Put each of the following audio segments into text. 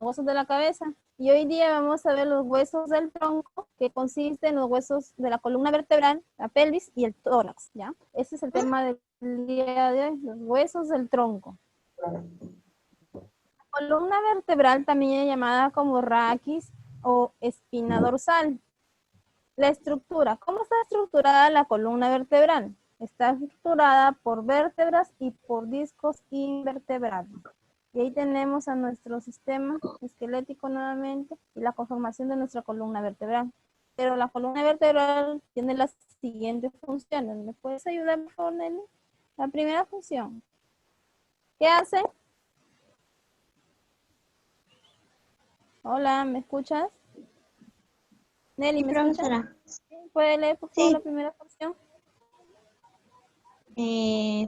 huesos de la cabeza. Y hoy día vamos a ver los huesos del tronco, que consisten en los huesos de la columna vertebral, la pelvis y el tórax, ¿ya? Ese es el tema del día de hoy, los huesos del tronco. La columna vertebral también es llamada como raquis o espina dorsal. La estructura, ¿cómo está estructurada la columna vertebral? Está estructurada por vértebras y por discos invertebrados. Y ahí tenemos a nuestro sistema esquelético nuevamente y la conformación de nuestra columna vertebral. Pero la columna vertebral tiene las siguientes funciones. ¿Me puedes ayudar, por favor, Nelly? La primera función. ¿Qué hace? Hola, ¿me escuchas? Nelly, Sí, ¿me escuchas? profesora. ¿Puede leer, por favor, la Sí, primera función?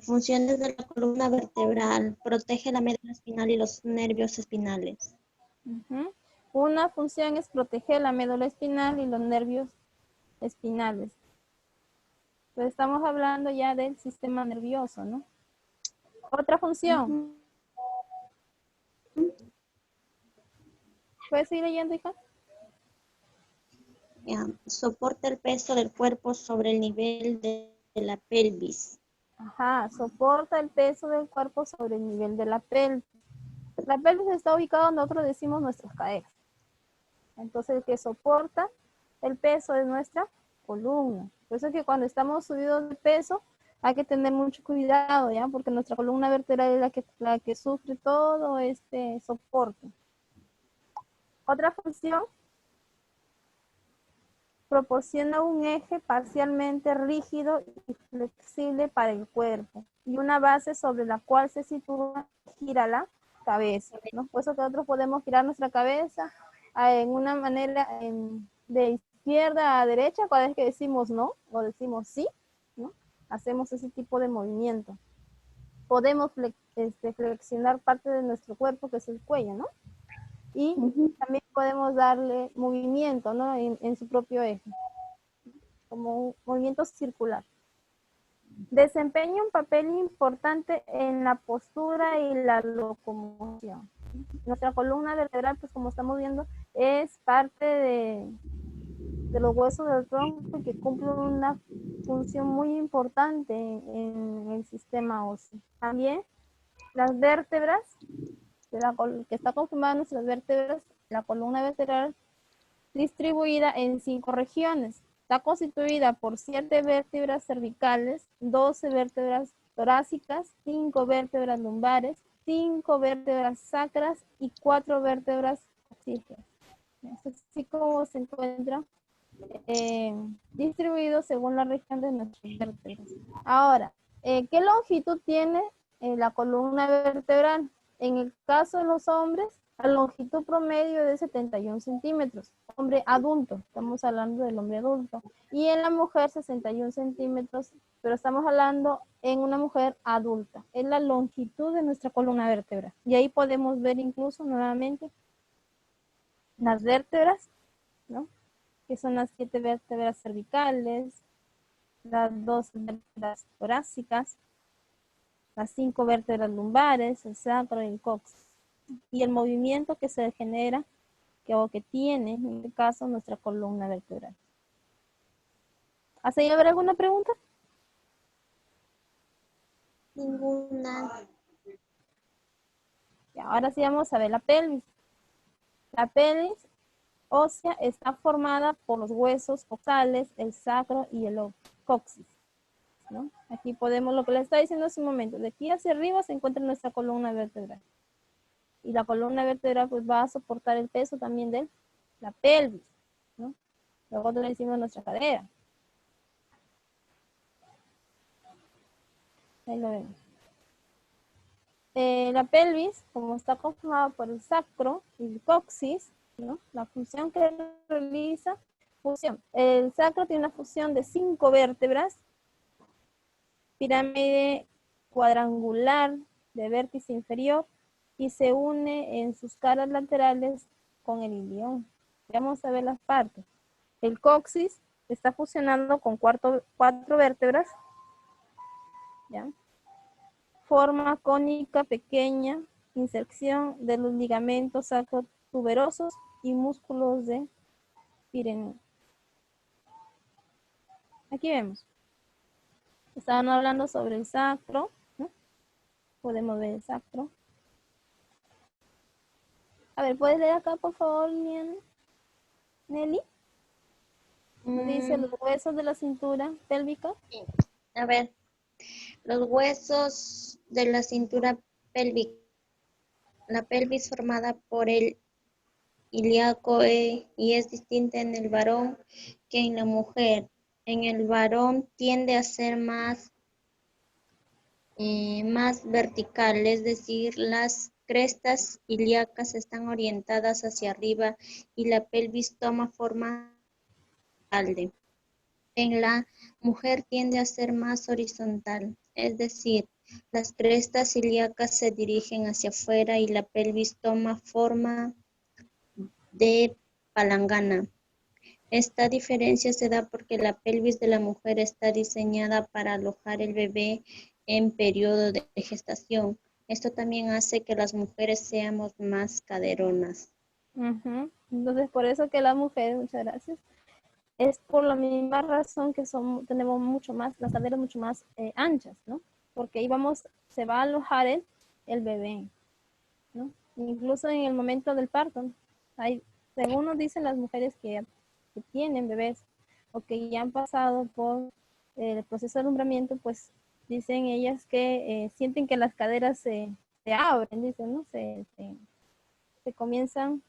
funciones de la columna vertebral. Protege la médula espinal y los nervios espinales. Uh-huh. Una función es proteger la médula espinal y los nervios espinales. Pues estamos hablando ya del sistema nervioso, ¿no? Otra función. Ujú. ¿Puedes seguir leyendo, hija? Soporta el peso del cuerpo sobre el nivel de la pelvis. Ajá, soporta el peso del cuerpo sobre el nivel de la pelvis. La pelvis está ubicada donde nosotros decimos nuestras caderas. Entonces, el que soporta el peso es nuestra columna. Por eso es que cuando estamos subidos de peso, hay que tener mucho cuidado, ¿ya? Porque nuestra columna vertebral es la que sufre todo este soporte. Otra función, proporciona un eje parcialmente rígido y flexible para el cuerpo y una base sobre la cual se sitúa, gira la cabeza, ¿no? Por eso que nosotros podemos girar nuestra cabeza en una manera de izquierda a derecha cada vez que decimos no o decimos sí, ¿no? Hacemos ese tipo de movimiento. Podemos flexionar parte de nuestro cuerpo, que es el cuello, ¿no? Y Ujú. también podemos darle movimiento, ¿no? En su propio eje, como un movimiento circular. Desempeña un papel importante en la postura y la locomoción. Nuestra columna vertebral, pues como estamos viendo, es parte de los huesos del tronco que cumple una función muy importante en el sistema óseo. También las vértebras, que está conformada nuestras vértebras, la columna vertebral, distribuida en 5 regiones. Está constituida por 7 vértebras cervicales, 12 vértebras torácicas, 5 vértebras lumbares, 5 vértebras sacras y 4 vértebras coccygeas. Así como se encuentra distribuido según la región de nuestras vértebras. Ahora, ¿qué longitud tiene la columna vertebral? En el caso de los hombres, la longitud promedio es de 71 centímetros. Hombre adulto, estamos hablando del hombre adulto. Y en la mujer 61 centímetros, pero estamos hablando en una mujer adulta. Es la longitud de nuestra columna vertebral. Y ahí podemos ver incluso nuevamente las vértebras, ¿no? Que son las 7 vértebras cervicales, las 2 vértebras torácicas, las 5 vértebras lumbares, el sacro y el coxis. Y el movimiento que se genera, que tiene, en este caso, nuestra columna vertebral. ¿Hasta ahí habrá alguna pregunta? Ninguna. Y ahora sí vamos a ver la pelvis. La pelvis ósea está formada por los huesos coxales, el sacro y el coxis, ¿no? Aquí podemos, lo que le está diciendo hace un momento, de aquí hacia arriba se encuentra nuestra columna vertebral. Y la columna vertebral pues va a soportar el peso también de la pelvis, ¿no? Luego le decimos nuestra cadera. Ahí lo vemos. La pelvis, como está conformada por el sacro y el coxis, ¿no? La función que realiza, el sacro tiene una función de 5 vértebras, pirámide cuadrangular de vértice inferior, y se une en sus caras laterales con el ilion. Vamos a ver las partes. El coxis está fusionando con 4 vértebras, ¿ya? Forma cónica pequeña inserción de los ligamentos sacrotuberosos y músculos de Pireneo. Aquí vemos. Estaban hablando sobre el sacro, ¿no? Podemos ver el sacro. A ver, ¿puedes leer acá, por favor, Nelly? Dice los huesos de la cintura pélvica. A ver, los huesos de la cintura pélvica. La pelvis formada por el ilíaco y es distinta en el varón que en la mujer. En el varón tiende a ser más vertical, es decir, las crestas ilíacas están orientadas hacia arriba y la pelvis toma forma de. En la mujer tiende a ser más horizontal, es decir, las crestas ilíacas se dirigen hacia afuera y la pelvis toma forma de palangana. Esta diferencia se da porque la pelvis de la mujer está diseñada para alojar el bebé en periodo de gestación. Esto también hace que las mujeres seamos más caderonas. Entonces, por eso que las mujeres, muchas gracias, es por la misma razón que tenemos mucho más, las caderas mucho más anchas, ¿no? Porque ahí se va a alojar el bebé, ¿no? Incluso en el momento del parto, ¿no? Según nos dicen las mujeres que tienen bebés o que ya han pasado por el proceso de alumbramiento, pues dicen ellas que sienten que las caderas se abren, dicen, ¿no? Se comienzan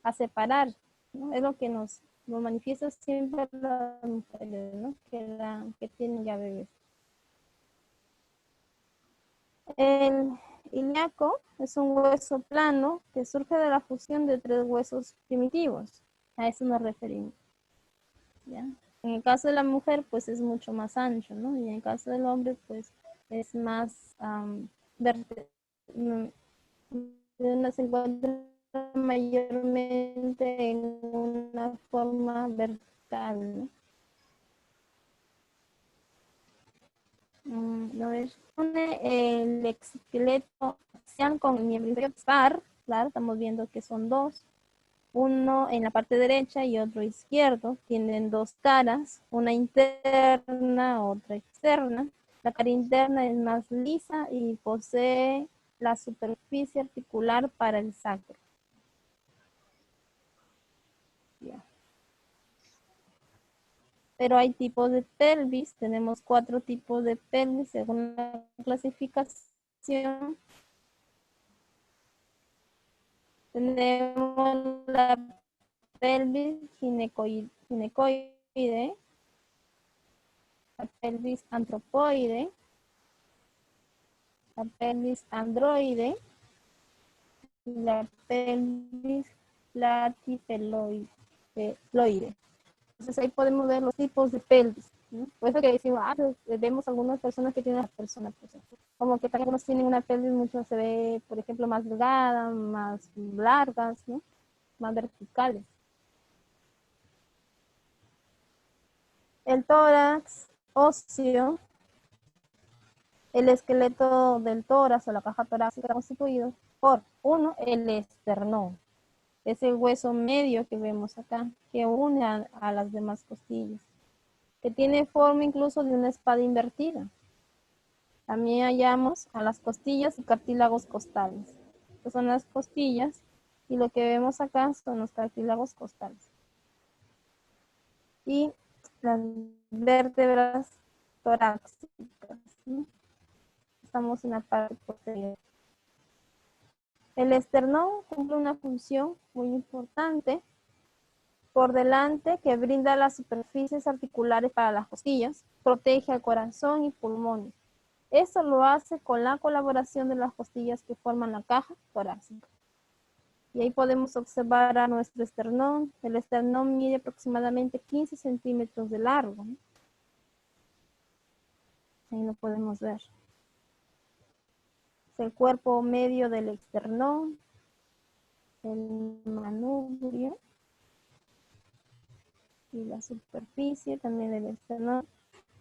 a separar, ¿no? Es lo que nos manifiesta siempre las mujeres, ¿no? Que tienen ya bebés. El ilíaco es un hueso plano que surge de la fusión de 3 huesos primitivos. A eso nos referimos, ¿ya? En el caso de la mujer, pues es mucho más ancho, ¿no? Y en el caso del hombre, pues es más se encuentra mayormente en una forma vertical, ¿no? A ver, pone el esqueleto axial con el miembro inferior par, claro, estamos viendo que son dos, uno en la parte derecha y otro izquierdo, tienen 2 caras, una interna, otra externa. La cara interna es más lisa y posee la superficie articular para el sacro. Yeah. Pero hay tipos de pelvis, tenemos 4 tipos de pelvis según la clasificación. Tenemos la pelvis ginecoide, la pelvis antropoide, la pelvis androide y la pelvis platipeloide. Entonces ahí podemos ver los tipos de pelvis, ¿no? Por eso que decimos, vemos algunas personas que tienen las personas, pues, como que algunos tienen una pelvis mucho, se ve, por ejemplo, más delgada, más largas, ¿no? Más verticales. El tórax óseo, el esqueleto del tórax o la caja torácica está constituido por, uno, el esternón, ese hueso medio que vemos acá, que une a las demás costillas, que tiene forma incluso de una espada invertida. También hallamos a las costillas y cartílagos costales. Estas son las costillas y lo que vemos acá son los cartílagos costales. Y las vértebras torácicas, ¿no? Estamos en la parte posterior. El esternón cumple una función muy importante por delante que brinda las superficies articulares para las costillas, protege al corazón y pulmones. Eso lo hace con la colaboración de las costillas que forman la caja torácica. Y ahí podemos observar a nuestro esternón. El esternón mide aproximadamente 15 centímetros de largo, ¿no? Ahí lo podemos ver. Es el cuerpo medio del esternón, el manubrio y la superficie también del esternón.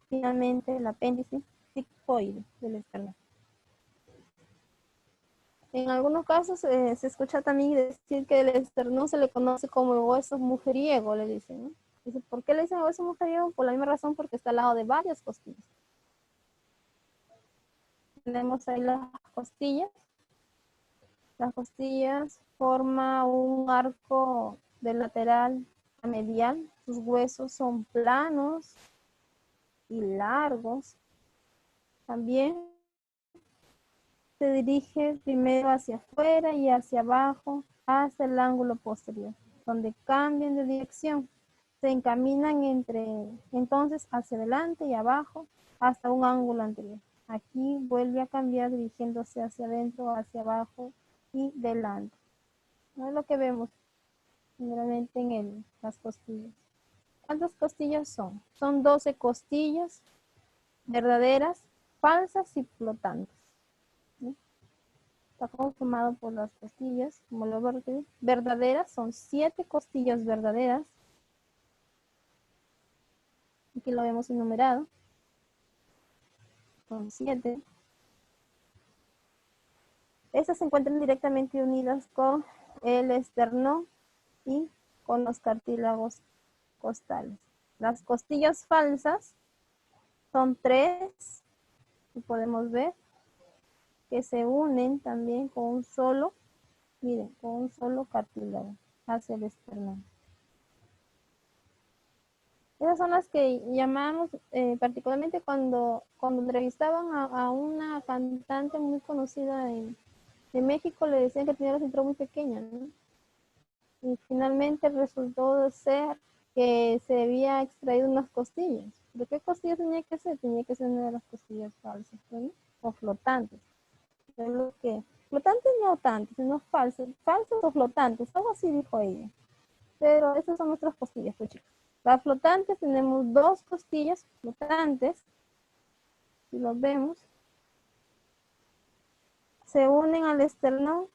Finalmente el apéndice sigmoide del esternón. En algunos casos se escucha también decir que el esternón se le conoce como el hueso mujeriego, le dicen, ¿no? Dice, ¿por qué le dicen hueso mujeriego? Por la misma razón, porque está al lado de varias costillas. Tenemos ahí las costillas. Las costillas forman un arco de lateral a medial. Sus huesos son planos y largos. También se dirige primero hacia afuera y hacia abajo hasta el ángulo posterior, donde cambian de dirección. Se encaminan entonces hacia adelante y abajo hasta un ángulo anterior. Aquí vuelve a cambiar dirigiéndose hacia adentro, hacia abajo y delante. No es lo que vemos generalmente en las costillas. ¿Cuántas costillas son? Son 12 costillas verdaderas, falsas y flotantes. ¿Sí? Está conformado por las costillas, como lo verdaderas, son 7 costillas verdaderas. Aquí lo vemos enumerado. Son 7. Estas se encuentran directamente unidas con el esternón y con los cartílagos costales. Las costillas falsas son 3, y podemos ver que se unen también con un solo, miren, con un solo cartílago hacia el esternón. Esas son las que llamamos, particularmente cuando entrevistaban a una cantante muy conocida de México, le decían que tenía la cintura muy pequeña, ¿no? Y finalmente resultó ser que se había extraído unas costillas. ¿De qué costillas tenía que ser? Tenía que ser una de las costillas falsas, ¿no? O flotantes. Es lo que, flotantes no tanto, sino falsos o flotantes, algo así dijo ella. Pero esas son nuestras costillas, pues chicos. Las flotantes tenemos 2 costillas flotantes, si los vemos, se unen al esternón,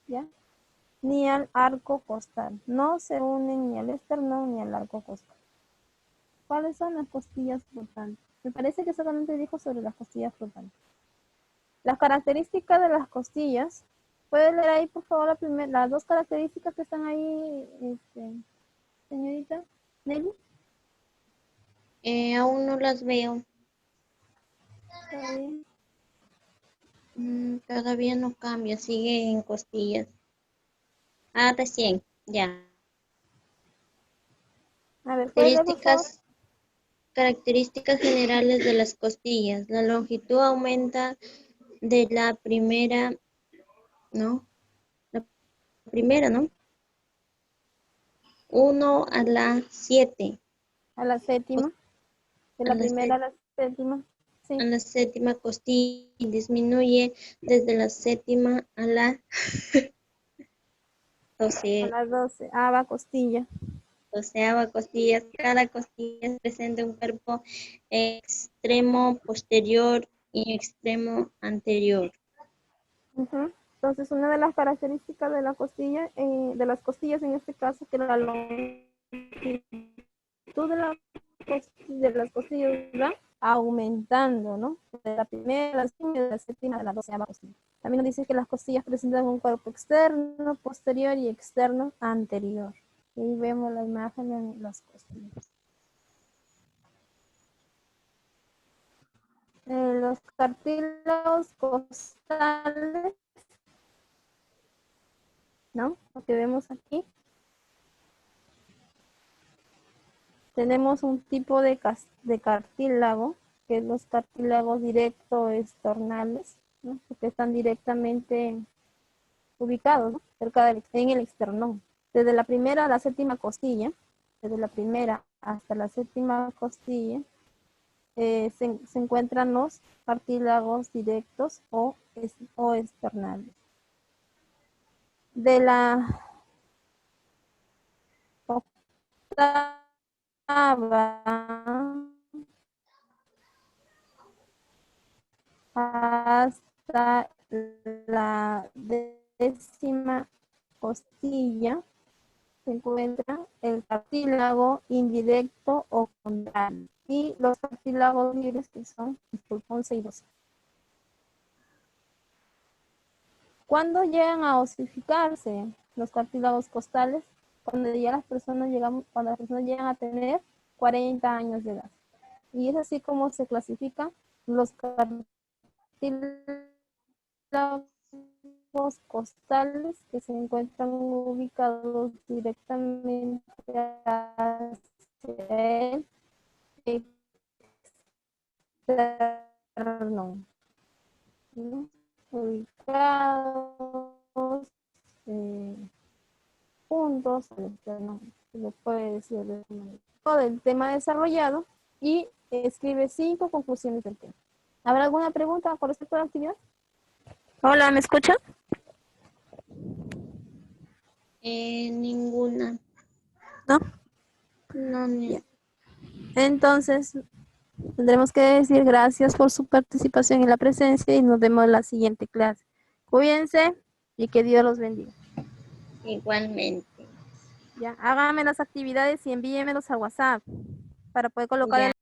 ¿ya? Ni al arco costal. No se unen ni al esternón ni al arco costal. ¿Cuáles son las costillas flotantes? Me parece que solamente dijo sobre las costillas flotantes. Las características de las costillas. ¿Puede leer ahí, por favor, las 2 características que están ahí, señorita Nelly? Aún no las veo. Está bien. Todavía no cambia, sigue en costillas. Ah, recién, ya. A ver, ¿puede leer, por favor? Características generales de las costillas. La longitud aumenta de la primera, ¿no? La primera, ¿no? 1 a la 7. A la séptima. De A la la, primera a la séptima. a Sí. la séptima costilla y disminuye desde la séptima a la A las 12. Ah, va costilla. 12ª costilla. Cada costilla presenta un cuerpo extremo posterior y extremo anterior. Entonces, una de las características de la costilla, de las costillas en este caso, que la longitud de las costillas va aumentando, ¿no? De la primera, la segunda, de la séptima, de la 12ª costilla. También nos dice que las costillas presentan un cuerpo externo, posterior y externo anterior. Y ahí vemos la imagen de las costillas. Los cartílagos costales, ¿no? Lo que vemos aquí. Tenemos un tipo de cartílago, que es los cartílagos directo-estornales, ¿no? Que están directamente ubicados, ¿no? Cerca en el esternón. Desde la primera a la séptima costilla, desde la primera hasta la séptima costilla, se encuentran los cartílagos directos o esternales. De la octava hasta la 10ª costilla se encuentra el cartílago indirecto o contrario y los cartílagos libres que son 11 y 12. ¿Cuándo llegan a osificarse los cartílagos costales? Cuando ya las personas llegan a tener 40 años de edad. Y es así como se clasifican los cartílagos costales que se encuentran ubicados directamente hacia el externo, ¿no? Ubicados juntos al externo, se le puede decir de esa manera. Todo el tema desarrollado y escribe 5 conclusiones del tema. ¿Habrá alguna pregunta con respecto a la actividad? Hola, ¿me escucha? Ninguna. No. No, Entonces, tendremos que decir gracias por su participación y la presencia y nos vemos en la siguiente clase. Cuídense y que Dios los bendiga. igualmente. Ya, háganme las actividades y envíenmelos a WhatsApp para poder colocar Ya. el